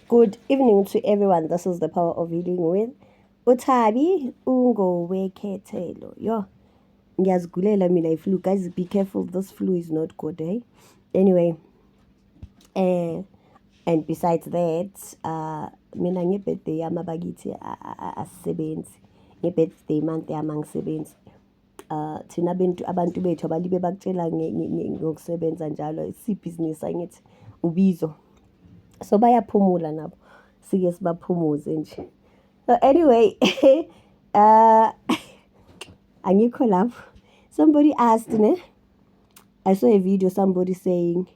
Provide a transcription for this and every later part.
Good evening to everyone. This is the Power of Healing with Uthabi Ungowekhethelo. Yo, ngiyazigulela mina flu. Guys, be careful. This flu is not good, eh? Anyway, and besides that, mina ngebirthday yami abakithi asisebenzi. Ngebirthday month yami angisebenzi. Thina abantu bethu abalibe bakutshela ngokusebenza njalo isibhizinisi angithi ubizo. So bayaphumula nabo. Sike sibaphumuze nje. So anyway, angikho lapho. Somebody asked ne. I saw a video somebody saying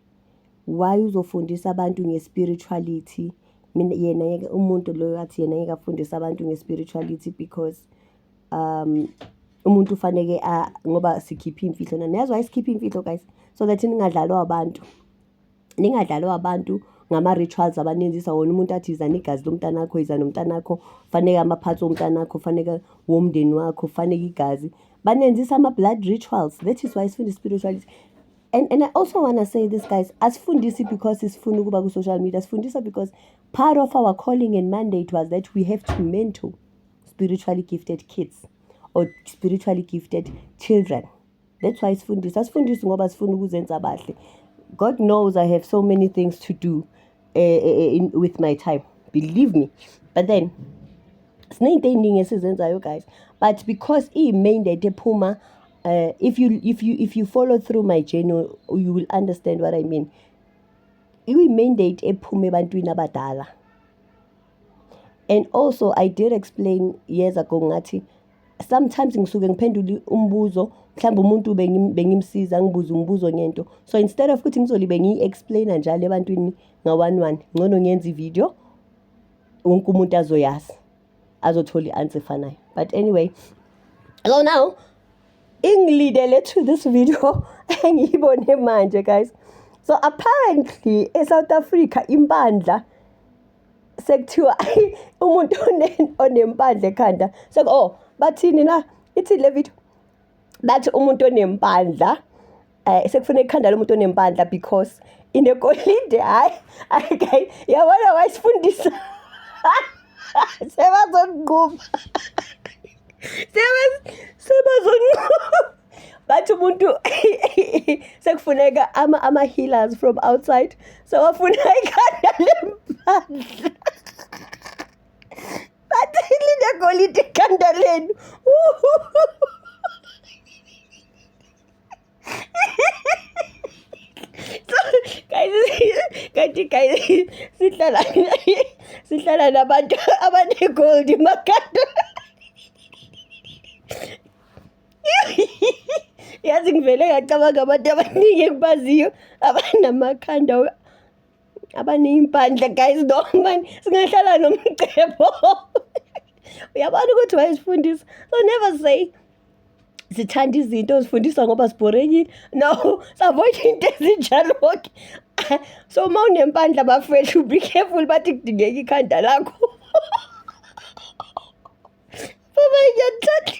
why uzofundisa abantu ngespirituality. Mina yena umuntu lo yathi yena ngeke afundisa abantu ngespirituality because umuntu ufanele ngoba sikhipha imfihlo na. Niyazwa isikhipha imfihlo guys. So that ningadlalwa abantu. Ningadlalwa abantu ngama-rituals abanenzisa wona umuntu athi izana igazi lomntana wakho, izana umntana wakho, fanele amaphatho omntana wakho, fanele womndeni wakho, fanele igazi. Banenzisa ama-blood rituals. That is why sifunda spirituality. And I also want to say this, guys, asifundisi because sifuna ukuba ku-social media. Asifundisa because part of our calling and mandate was that we have to mentor spiritually gifted kids or spiritually gifted children. That's why sifundisa. Asifundisi ngoba sifuna ukuzenza abahle. God knows I have so many things to do with my time. Believe me. But then, guys. But because mandate ephuma, if you follow through my journey, you will understand what I mean. Mandate ephume ebantwini abadala. And also, I did explain years ago ngathi sometimes ngisuke ngiphendula umbuzo mhlawumbe umuntu bengimsiza ngibuza umbuzo ngento. So instead of ukuthi ngizolibe ngiyi-explaina njalo ebantwini nga-1-1, ngcono ngenza i-video wonke umuntu azoyazi, azothola i-answer efanayo. But anyway, so now ingilidele to this video engiyibone manje, guys. So apparently eSouth Africa impandla sekuthiwa umuntu onempandla ekhanda bathini la ithi le video bathi umuntu onempandla sekufuna ekhanda lomuntu onempandla because inegolide hayi guys yabona wayisifundisa sebazonquma bathi umuntu sekufuneka ama-healers from outside, so wafuna ikhanda lempandla bathi linegolide ikhanda lenu. So guys sihlala nabantu abanegold emakhanda. Yazi ngivele ngacabanga abantu abaningi engibaziyo abanamakhanda abaneyimpandla, guys. No man, singahlala nomcebo. Uyabona ukuthi wayesifundisa. So never say sithanda izinto zifundiswa ngoba sibhorekile. No, savoid into ezinjalo. So uma unempandla bafethu, be careful bathi kudingeka ikhanda lakho. Baba ngiyathatha